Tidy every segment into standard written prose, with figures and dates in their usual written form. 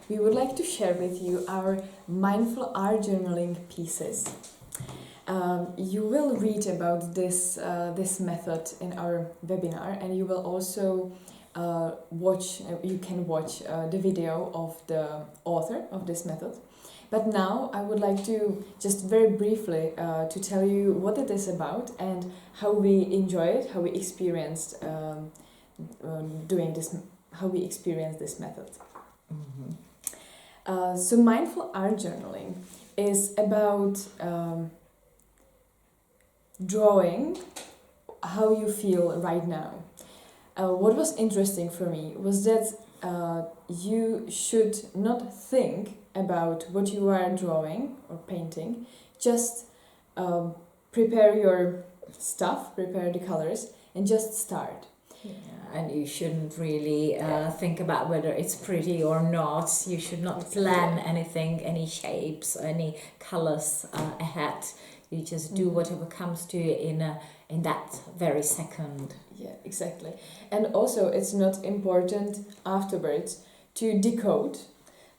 we would like to share with you our mindful art journaling pieces. You will read about this method in our webinar, and you will also you can watch the video of the author of this method. But now I would like to just very briefly to tell you what it is about and how we enjoy it, how we experienced doing this, how we experience this method. Mm-hmm. So mindful art journaling is about drawing how you feel right now. What was interesting for me was that you should not think about what you are drawing or painting, just prepare your stuff, prepare the colors, and just start. Yeah, and you shouldn't really think about whether it's pretty or not. You should not plan anything, any shapes, any colors ahead. You just do whatever comes to you in that very second. Yeah, exactly. And also, it's not important afterwards to decode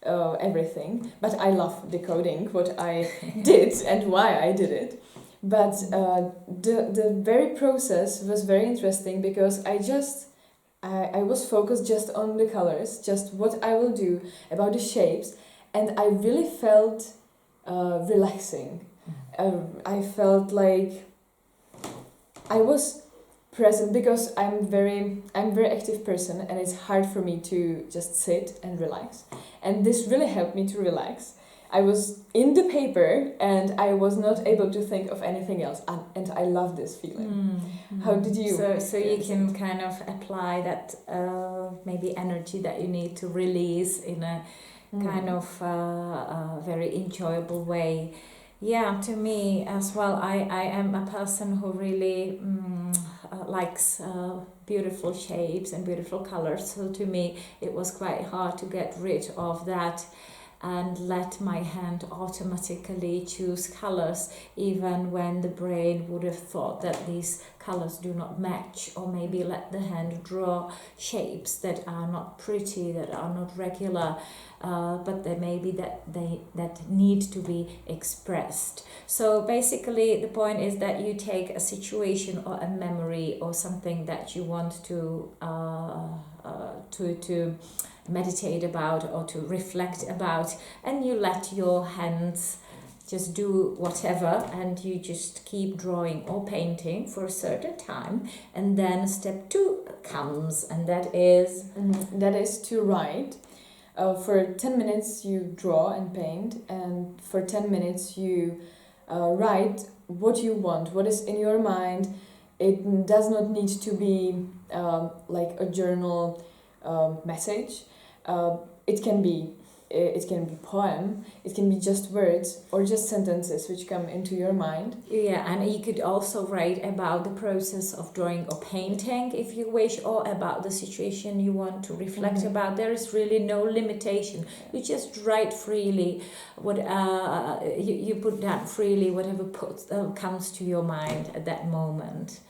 everything. But I love decoding what I did and why I did it. But the very process was very interesting because I was focused just on the colors, just what I will do, about the shapes, and I really felt relaxing. I felt like I was present because I'm very active person, and it's hard for me to just sit and relax. And this really helped me to relax. I was in the paper and I was not able to think of anything else, and I love this feeling. Mm-hmm. How did you? So you can kind of apply that maybe energy that you need to release in a kind of very enjoyable way. Yeah, to me as well, I am a person who really likes beautiful shapes and beautiful colors. So to me, it was quite hard to get rid of that and let my hand automatically choose colors, even when the brain would have thought that these colors do not match, or maybe let the hand draw shapes that are not pretty, that are not regular, but they maybe that need to be expressed. So basically the point is that you take a situation or a memory or something that you want to meditate about or to reflect about, and you let your hands just do whatever, and you just keep drawing or painting for a certain time, and then step 2 comes, and that is to write. For 10 minutes you draw and paint, and for 10 minutes you write what you want, what is in your mind. It does not need to be like a journal message. It can be poem, it can be just words or just sentences which come into your mind. Yeah, and you could also write about the process of drawing or painting if you wish, or about the situation you want to reflect about. There is really no limitation. You just write freely. What you put down freely whatever comes to your mind at that moment.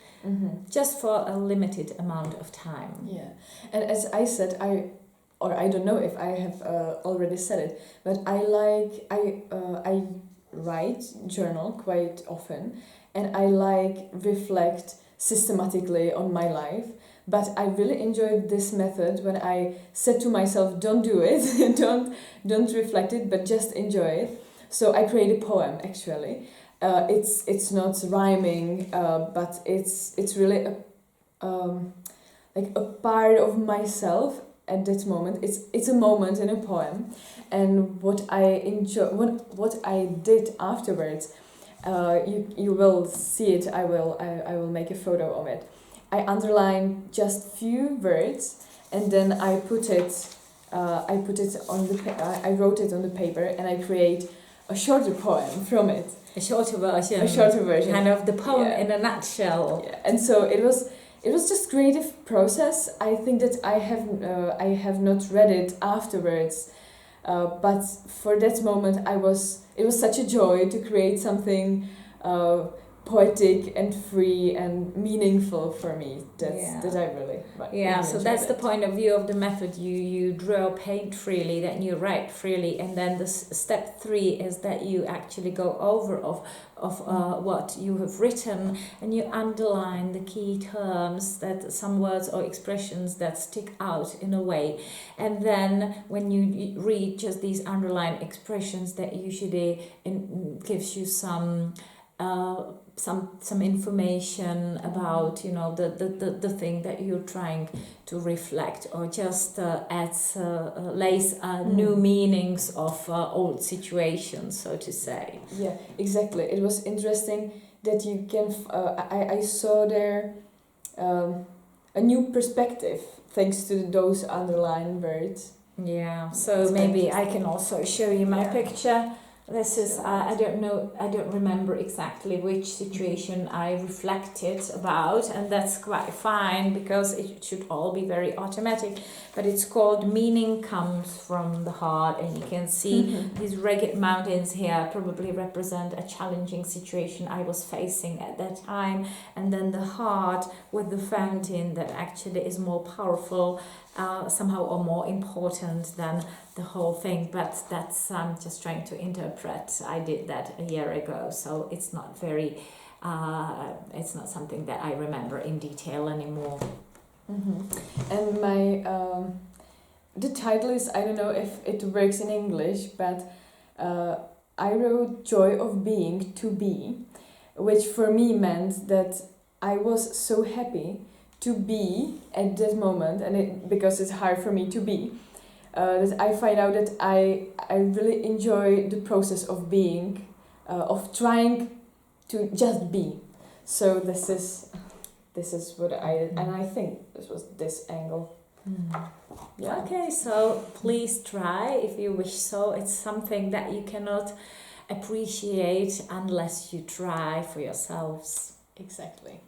Just for a limited amount of time. Yeah, and as I said, I don't know if I have already said it, but I write journal quite often, and I reflect systematically on my life. But I really enjoyed this method when I said to myself, don't do it, don't reflect it, but just enjoy it. So I create a poem actually. It's not rhyming, but it's really like a part of myself at that moment. It's a moment in a poem, and what I did afterwards, you will see it. I will make a photo of it. I underline just few words, and then I put it on I wrote it on the paper, and I create a shorter poem from it. A shorter version. Kind of the poem in a nutshell. Yeah. And so it was just creative process. I think that I have not read it afterwards, but for that moment it was such a joy to create something poetic and free and meaningful for me. That I really like. Yeah, really so enjoyed that's the it. point of view of the method. You draw, paint freely, then you write freely, and then the step 3 is that you actually go over of what you have written, and you underline the key terms, that some words or expressions that stick out in a way, and then when you read just these underlined expressions, that usually gives you some information about, you know, the thing that you're trying to reflect, or just lays new meanings of old situations, so to say. Yeah, exactly. It was interesting that you can I saw there a new perspective thanks to those underlined words. Yeah, so It's maybe I can also show you my picture. This is, Sure. I don't remember exactly which situation I reflected about, and that's quite fine because it should all be very automatic. But it's called Meaning Comes from the Heart, and you can see these rugged mountains here probably represent a challenging situation I was facing at that time, and then the heart with the fountain that actually is more powerful somehow, or more important than the whole thing. But that's just trying to interpret. I did that a year ago, so it's not very it's not something that I remember in detail anymore. And my the title is, I don't know if it works in English, but I wrote Joy of Being to Be, which for me meant that I was so happy to be at that moment, and because it's hard for me to be, that I find out that I really enjoy the process of being, of trying to just be. So this is what I think this was this angle. Yeah. Okay, so please try if you wish so. It's something that you cannot appreciate unless you try for yourselves. Exactly.